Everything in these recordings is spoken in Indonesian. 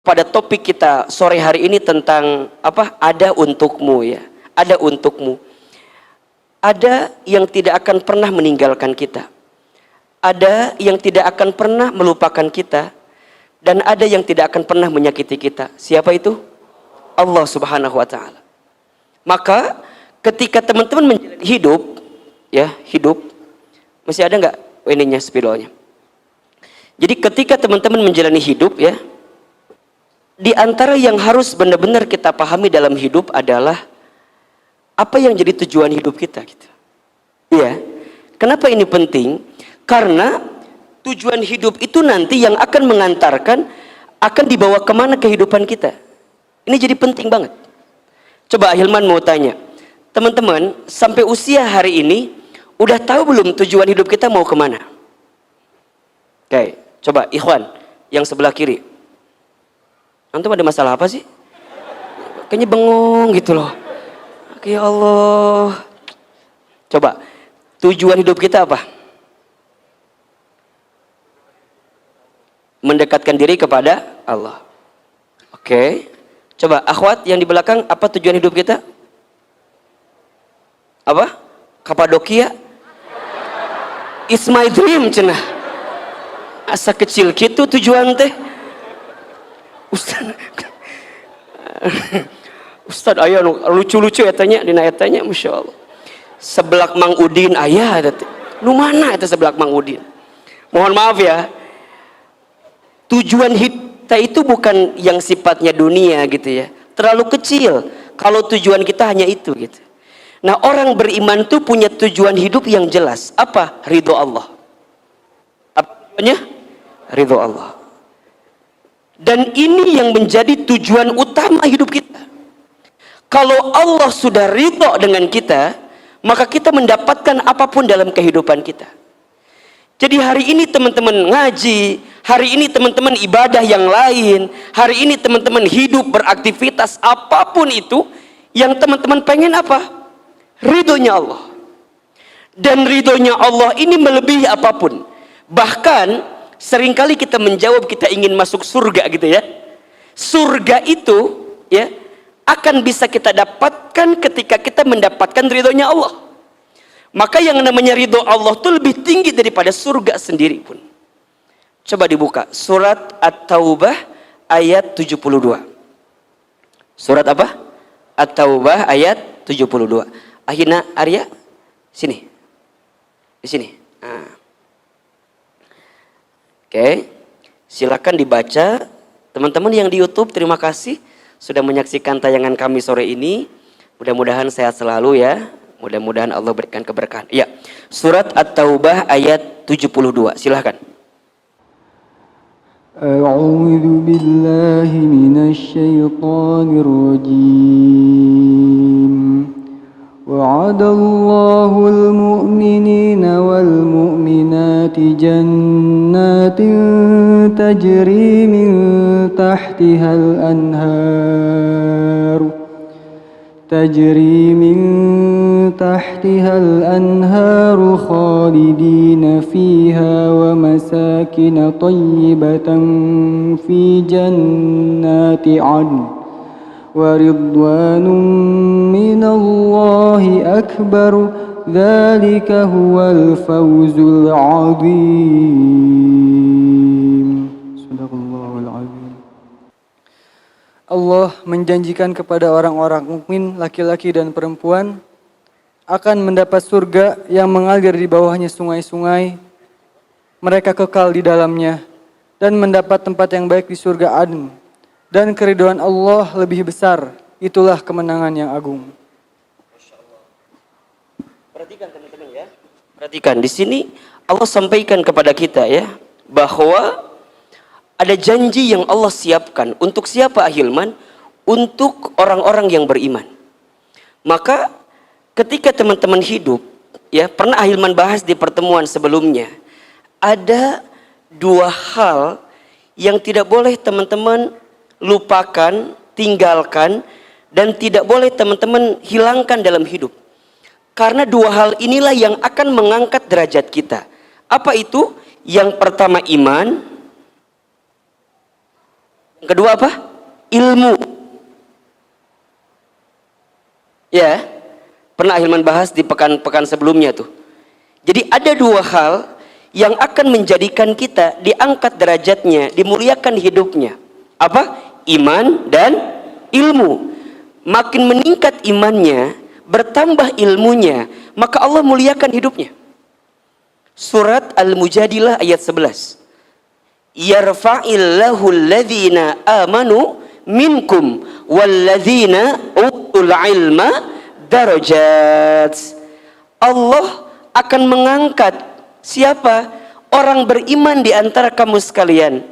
pada topik kita sore hari ini tentang apa? Ada untukmu ya. Ada untukmu. Ada yang tidak akan pernah meninggalkan kita. Ada yang tidak akan pernah melupakan kita. Dan ada yang tidak akan pernah menyakiti kita. Siapa itu? Allah Subhanahu wa taala. Maka ketika teman-teman menjalani hidup, ya, hidup masih ada nggak ininya spidolnya? Jadi ketika teman-teman menjalani hidup ya, di antara yang harus benar-benar kita pahami dalam hidup adalah apa yang jadi tujuan hidup kita gitu. Iya. Kenapa ini penting? Karena tujuan hidup itu nanti yang akan mengantarkan akan dibawa kemana kehidupan kita. Ini jadi penting banget. Coba Hilman mau tanya, teman-teman sampai usia hari ini udah tahu belum tujuan hidup kita mau kemana? Oke, coba Ikhwan yang sebelah kiri. Antum ada masalah apa sih? Kayaknya bengong gitu loh. Ya Allah. Coba, tujuan hidup kita apa? Mendekatkan diri kepada Allah. Oke. Coba, akhwat yang di belakang, apa tujuan hidup kita? Apa? Kapadokia? It's my dream, cenah. Asa kecil gitu tujuan teh. Ustaz. Ustaz ayah lucu-lucu etanya dina etanya, Masya Allah. Sebelak Mang Udin ayah nu mana eta sebelak Mang Udin? Mohon maaf ya. Tujuan kita itu bukan yang sifatnya dunia gitu ya. Terlalu kecil kalau tujuan kita hanya itu gitu. Nah, orang beriman tuh punya tujuan hidup yang jelas. Apa? Ridho Allah. Apa tujuannya? Ridho Allah. Dan ini yang menjadi tujuan utama hidup kita. Kalau Allah sudah ridho dengan kita, maka kita mendapatkan apapun dalam kehidupan kita. Jadi hari ini teman-teman ngaji, hari ini teman-teman ibadah yang lain, hari ini teman-teman hidup beraktivitas apapun itu, yang teman-teman pengen apa? Ridhonya Allah. Dan ridhonya Allah ini melebihi apapun. Bahkan seringkali kita menjawab kita ingin masuk surga gitu ya. Surga itu ya akan bisa kita dapatkan ketika kita mendapatkan ridhonya Allah. Maka yang namanya ridho Allah itu lebih tinggi daripada surga sendiri pun. Coba dibuka surat At-Taubah ayat 72. Surat apa? At-Taubah ayat 72. Ahina Arya sini. Di sini. Nah. Oke. Silakan dibaca. Teman-teman yang di YouTube, terima kasih sudah menyaksikan tayangan kami sore ini. Mudah-mudahan sehat selalu ya. Mudah-mudahan Allah berikan keberkahan. Ya, surat At-Taubah ayat 72. Silahkan. A'udzu billahi minasy syaithanir rajim. Wa'adallahu al-mu'minina wal mu'minati jannatin tajri min tahtiha al-anhar khalidina fiha wa masakin tayyibatan fi jannati 'adn wa ridwanun minallahi akbar dzalika huwal fawzul 'adzim. Shadaqallahul 'adzim. Allah menjanjikan kepada orang-orang mukmin laki-laki dan perempuan akan mendapat surga yang mengalir di bawahnya sungai-sungai. Mereka kekal di dalamnya dan mendapat tempat yang baik di surga Adn. Dan keridhaan Allah lebih besar. Itulah kemenangan yang agung. Perhatikan teman-teman ya. Perhatikan di sini Allah sampaikan kepada kita ya bahwa ada janji yang Allah siapkan untuk siapa Ahilman? Untuk orang-orang yang beriman. Maka ketika teman-teman hidup ya, pernah Ahilman bahas di pertemuan sebelumnya, ada dua hal yang tidak boleh teman-teman lupakan, tinggalkan, dan tidak boleh teman-teman hilangkan dalam hidup. Karena dua hal inilah yang akan mengangkat derajat kita. Apa itu? Yang pertama iman, Yang kedua apa? Ilmu. Ya, pernah Hilman bahas di pekan-pekan sebelumnya tuh. Jadi ada dua hal yang akan menjadikan kita diangkat derajatnya, dimuliakan hidupnya. Apa? Iman dan ilmu. Makin meningkat imannya, bertambah ilmunya, maka Allah muliakan hidupnya. Surat Al-Mujadilah ayat 11. Yarfa'illahu alladhina amanu minkum walladzina utul ilma darajat. Allah akan mengangkat siapa? Orang beriman di antara kamu sekalian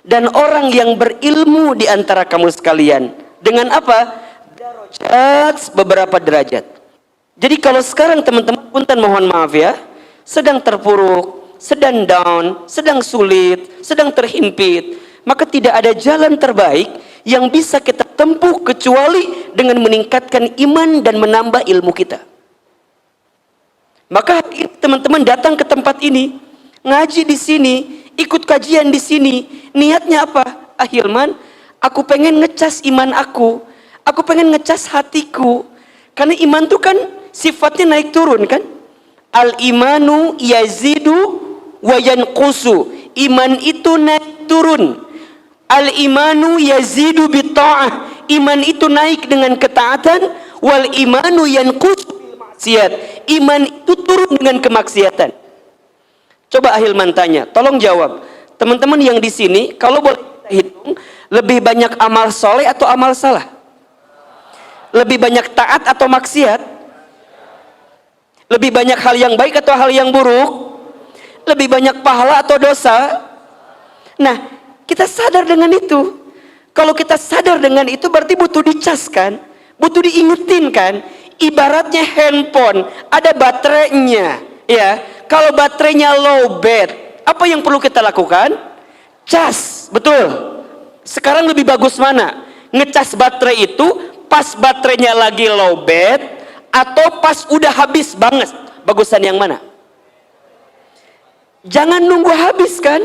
dan orang yang berilmu di antara kamu sekalian. Dengan apa? Darajat, beberapa derajat. Jadi kalau sekarang teman-teman, punten mohon maaf ya, sedang terpuruk, sedang down, sedang sulit, sedang terhimpit, maka tidak ada jalan terbaik yang bisa kita tempuh kecuali dengan meningkatkan iman dan menambah ilmu kita. Maka teman-teman datang ke tempat ini, ngaji di sini, ikut kajian di sini, niatnya apa? Hilman, aku pengen ngecas iman aku pengen ngecas hatiku, karena iman itu kan sifatnya naik turun kan? Al-imanu yazidu wa yanqusu. Iman itu naik turun. Al-imanu yazidu bitta'ah. Iman itu naik dengan ketaatan. Wal imanu yanqusu bil maksiat. Iman itu turun dengan kemaksiatan. Coba Hilman tanya, tolong jawab. Teman-teman yang di sini, kalau boleh hitung, lebih banyak amal soleh atau amal salah? Lebih banyak taat atau maksiat? Lebih banyak hal yang baik atau hal yang buruk? Lebih banyak pahala atau dosa? Nah, kita sadar dengan itu. Kalau kita sadar dengan itu berarti butuh dicaskan, butuh diingetin kan? Ibaratnya handphone, ada baterainya, ya. Kalau baterainya low bat, apa yang perlu kita lakukan? Cas, betul. Sekarang lebih bagus mana? Ngecas baterai itu pas baterainya lagi low bat atau pas udah habis banget? Bagusan yang mana? Jangan nunggu habis kan?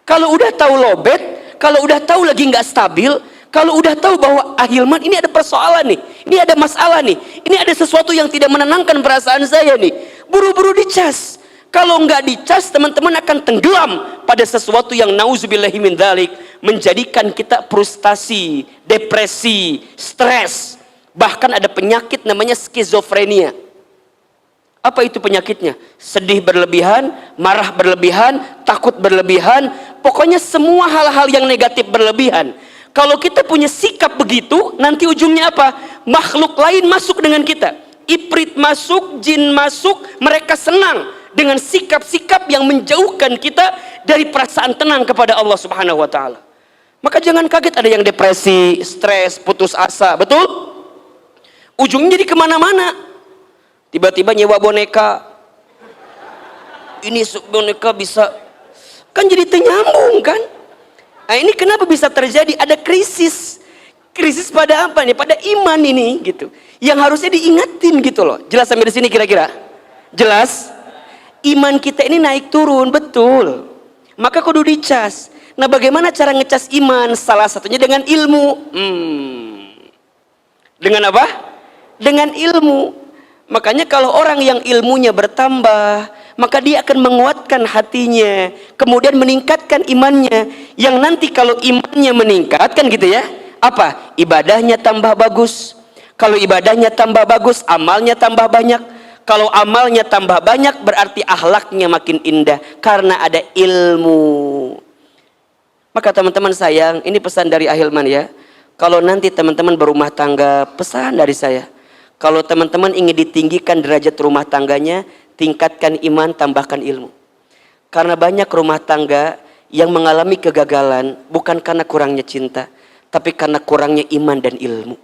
Kalau udah tahu lowbat, kalau udah tahu lagi nggak stabil, kalau udah tahu bahwa Hilman ini ada persoalan nih, ini ada masalah nih, ini ada sesuatu yang tidak menenangkan perasaan saya nih, buru-buru dicas. Kalau nggak dicas, teman-teman akan tenggelam pada sesuatu yang nauzubillahi min dzalik, menjadikan kita frustasi, depresi, stres. Bahkan ada penyakit namanya skizofrenia. Apa itu penyakitnya? Sedih berlebihan, marah berlebihan, takut berlebihan, pokoknya semua hal-hal yang negatif berlebihan. Kalau kita punya sikap begitu, nanti ujungnya apa? Makhluk lain masuk dengan kita. Ifrit masuk, jin masuk, mereka senang dengan sikap-sikap yang menjauhkan kita dari perasaan tenang kepada Allah Subhanahu wa taala. Maka jangan kaget ada yang depresi, stres, putus asa, betul? Ujungnya jadi kemana-mana. Tiba-tiba nyewa boneka. Ini boneka bisa, kan jadi ternyambung kan? Nah, ini kenapa bisa terjadi? Ada krisis. Krisis pada apa nih? Pada iman ini gitu. Yang harusnya diingatin gitu loh. Jelas sampai di sini kira-kira? Jelas? Iman kita ini naik turun, betul. Maka kudu dicas. Nah, bagaimana cara ngecas iman? Salah satunya dengan ilmu. Dengan apa? Dengan ilmu. Makanya kalau orang yang ilmunya bertambah, maka dia akan menguatkan hatinya, kemudian meningkatkan imannya, yang nanti kalau imannya meningkat kan gitu ya, apa? Ibadahnya tambah bagus. Kalau ibadahnya tambah bagus, amalnya tambah banyak. Kalau amalnya tambah banyak, berarti akhlaknya makin indah karena ada ilmu. Maka teman-teman sayang, ini pesan dari Hilman ya. Kalau nanti teman-teman berumah tangga, pesan dari saya. Kalau teman-teman ingin ditinggikan derajat rumah tangganya, tingkatkan iman, tambahkan ilmu. Karena banyak rumah tangga yang mengalami kegagalan bukan karena kurangnya cinta, tapi karena kurangnya iman dan ilmu.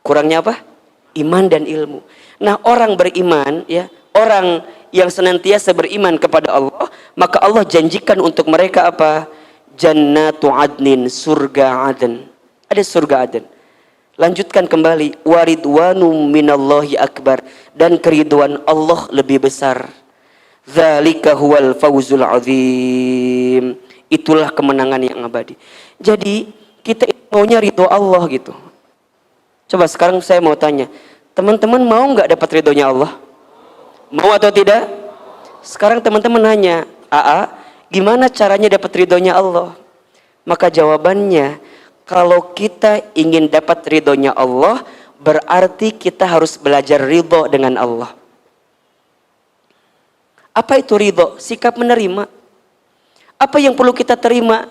Kurangnya apa? Iman dan ilmu. Nah, orang beriman ya, orang yang senantiasa beriman kepada Allah, maka Allah janjikan untuk mereka apa? Jannatu adnin, surga Aden. Ada surga Aden. Lanjutkan kembali, waridwanum minallahi akbar, dan keriduan Allah lebih besar. Dzalika huwal fawzul azim. Itulah kemenangan yang abadi. Jadi kita maunya ridho Allah gitu. Coba sekarang saya mau tanya, teman-teman mau nggak dapat ridhonya Allah? Mau atau tidak? Sekarang teman-teman nanya, gimana caranya dapat ridhonya Allah? Maka jawabannya, kalau kita ingin dapat ridhonya Allah, berarti kita harus belajar ridho dengan Allah. Apa itu ridho? Sikap menerima. Apa yang perlu kita terima?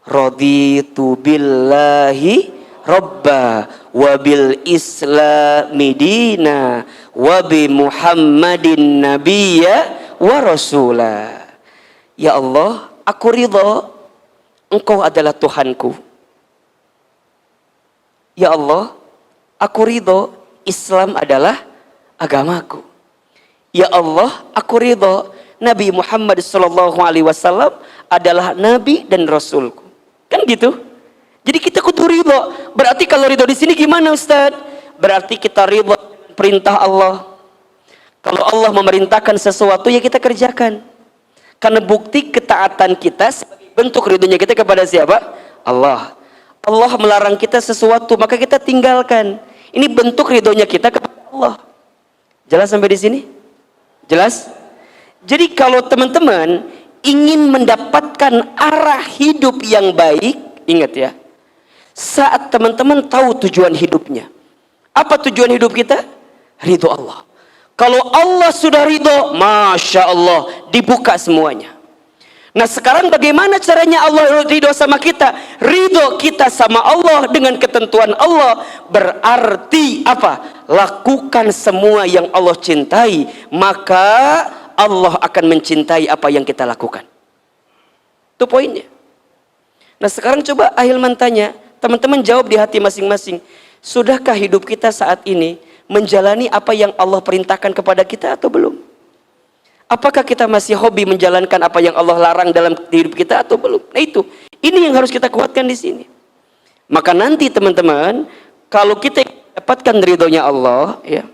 Raditu billahi robba wa bil islami dina wa bi muhammadin nabiyya wa rasulah. Ya Allah, aku ridho Engkau adalah Tuhanku. Ya Allah, aku ridho Islam adalah agamaku. Ya Allah, aku ridho Nabi Muhammad SAW adalah Nabi dan Rasulku. Kan gitu? Jadi kita kudu ridho. Berarti kalau ridho di sini gimana Ustaz? Berarti kita ridho perintah Allah. Kalau Allah memerintahkan sesuatu ya kita kerjakan. Karena bukti ketaatan kita sebagai bentuk ridhonya kita kepada siapa? Allah. Allah melarang kita sesuatu maka kita tinggalkan. Ini bentuk ridhonya kita kepada Allah. Jelas sampai di sini? Jelas? Jadi kalau teman-teman ingin mendapatkan arah hidup yang baik, ingat ya, saat teman-teman tahu tujuan hidupnya. Apa tujuan hidup kita? Ridho Allah. Kalau Allah sudah ridho, Masya Allah, dibuka semuanya. Nah sekarang bagaimana caranya Allah ridho sama kita? Ridho kita sama Allah dengan ketentuan Allah. Berarti apa? Lakukan semua yang Allah cintai. Maka Allah akan mencintai apa yang kita lakukan. Itu poinnya. Nah sekarang coba Ahilman tanya. Teman-teman jawab di hati masing-masing. Sudahkah hidup kita saat ini menjalani apa yang Allah perintahkan kepada kita atau belum? Apakah kita masih hobi menjalankan apa yang Allah larang dalam hidup kita atau belum? Nah itu, ini yang harus kita kuatkan di sini. Maka nanti teman-teman, kalau kita dapatkan ridhonya Allah, ya,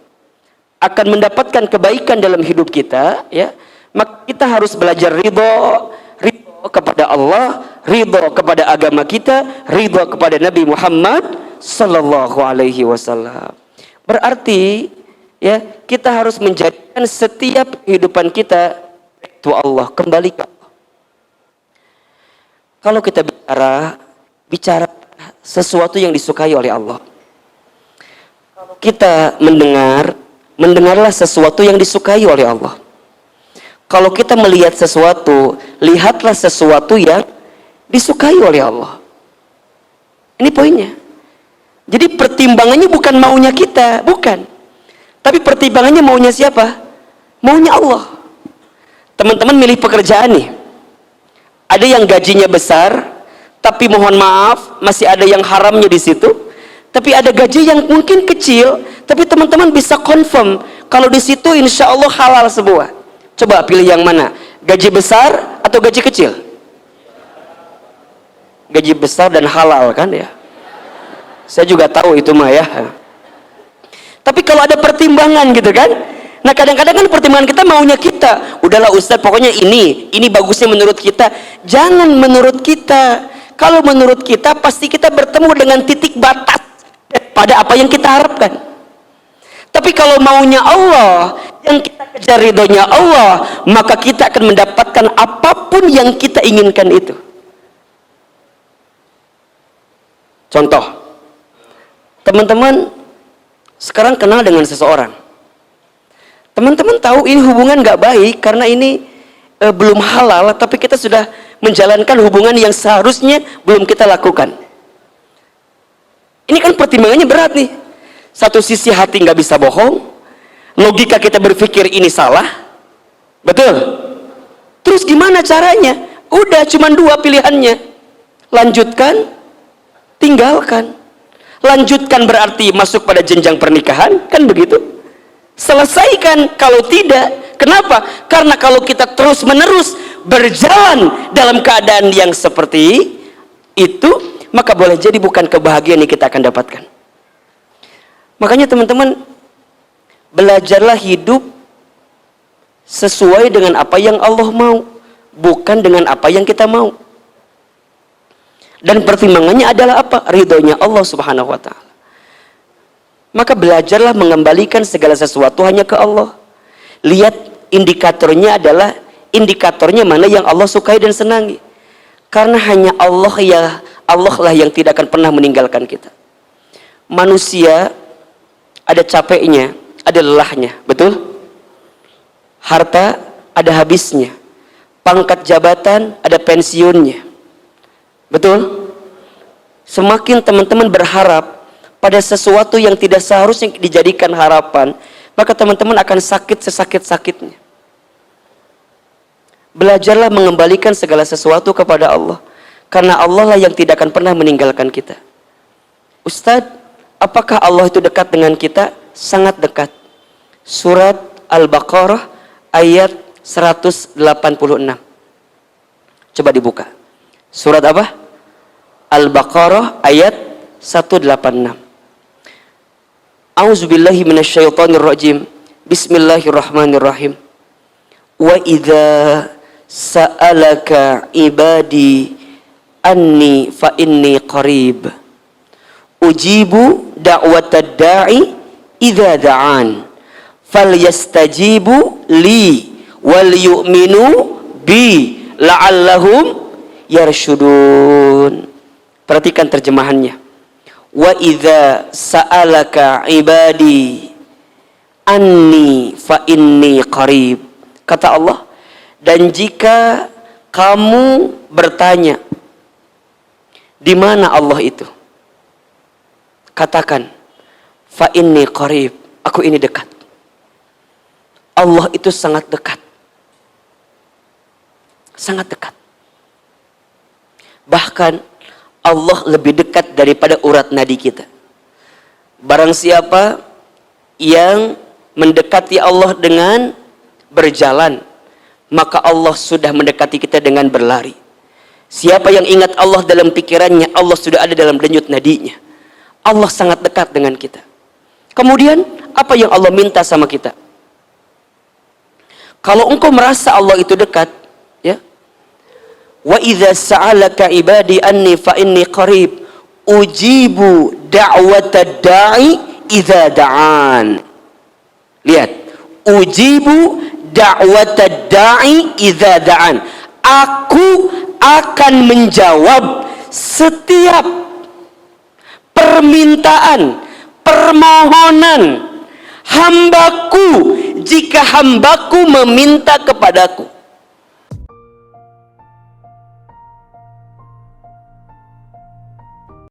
akan mendapatkan kebaikan dalam hidup kita, ya, maka kita harus belajar ridho kepada Allah, ridho kepada agama kita, ridho kepada Nabi Muhammad Sallallahu Alaihi Wasallam. Berarti ya kita harus menjadikan setiap kehidupan kita itu Allah, kembali ke Allah. Kalau kita bicara sesuatu yang disukai oleh Allah. Kita mendengarlah sesuatu yang disukai oleh Allah. Kalau kita melihat sesuatu, lihatlah sesuatu yang disukai oleh Allah. Ini poinnya. Jadi pertimbangannya bukan maunya kita, bukan. Tapi pertimbangannya maunya siapa? Maunya Allah. Teman-teman milih pekerjaan nih. Ada yang gajinya besar, tapi mohon maaf masih ada yang haramnya di situ. Tapi ada gaji yang mungkin kecil, tapi teman-teman bisa confirm kalau di situ insya Allah halal semua. Coba pilih yang mana? Gaji besar atau gaji kecil? Gaji besar dan halal kan ya? Saya juga tahu itu mah ya. Tapi kalau ada pertimbangan gitu kan, nah kadang-kadang kan pertimbangan kita maunya kita, udahlah Ustadz pokoknya ini bagusnya menurut kita. Jangan menurut kita. Kalau menurut kita pasti kita bertemu dengan titik batas pada apa yang kita harapkan. Tapi kalau maunya Allah, yang kita kejar ridhonya Allah, maka kita akan mendapatkan apapun yang kita inginkan itu. Contoh, teman-teman sekarang kenal dengan seseorang. Teman-teman tahu ini hubungan gak baik karena ini belum halal, tapi kita sudah menjalankan hubungan yang seharusnya belum kita lakukan. Ini kan pertimbangannya berat nih. Satu sisi hati gak bisa bohong, logika kita berpikir ini salah, betul? Terus gimana caranya? Udah cuma dua pilihannya, lanjutkan, tinggalkan. Lanjutkan berarti masuk pada jenjang pernikahan, kan begitu? Selesaikan kalau tidak. Kenapa? Karena kalau kita terus menerus berjalan dalam keadaan yang seperti itu, maka boleh jadi bukan kebahagiaan yang kita akan dapatkan. Makanya teman-teman, belajarlah hidup sesuai dengan apa yang Allah mau, bukan dengan apa yang kita mau. Dan pertimbangannya adalah apa? Ridhonya Allah Subhanahu wa taala. Maka belajarlah mengembalikan segala sesuatu hanya ke Allah. Lihat indikatornya adalah indikatornya mana yang Allah sukai dan senangi. Karena hanya Allah lah yang tidak akan pernah meninggalkan kita. Manusia ada capeknya, ada lelahnya, betul? Harta ada habisnya. Pangkat jabatan ada pensiunnya. Betul? Semakin teman-teman berharap pada sesuatu yang tidak seharusnya dijadikan harapan, maka teman-teman akan sakit sesakit-sakitnya. Belajarlah mengembalikan segala sesuatu kepada Allah, karena Allah lah yang tidak akan pernah meninggalkan kita. Ustadz, apakah Allah itu dekat dengan kita? Sangat dekat. Surat Al-Baqarah ayat 186. Coba dibuka. Surat apa? Al-Baqarah ayat 186. A'udzubillahi minasyaitonirrajim. Bismillahirrahmanirrahim. Wa idza sa'alaka ibadi anni fa inni qarib. Ujibu da'watad da'i idza da'an. Falyastajibu li wal yu'minu bi la'allahum yarshudun. Perhatikan terjemahannya. Wa idza sa'alaka ibadi anni fa inni qarib. Kata Allah, dan jika kamu bertanya di mana Allah itu, katakan fa inni qarib, aku ini dekat. Allah itu sangat dekat. Sangat dekat. Bahkan Allah lebih dekat daripada urat nadi kita. Barang siapa yang mendekati Allah dengan berjalan, maka Allah sudah mendekati kita dengan berlari. Siapa yang ingat Allah dalam pikirannya, Allah sudah ada dalam denyut nadinya. Allah sangat dekat dengan kita. Kemudian apa yang Allah minta sama kita? Kalau engkau merasa Allah itu dekat, ya, wa idza sa'alaka ibadi anni fa inni qarib ujibu da'watad da'i idza da'an. Lihat, ujibu da'watad da'i idza da'an. Aku akan menjawab setiap permintaan, permohonan hambaku jika hambaku meminta kepadaku.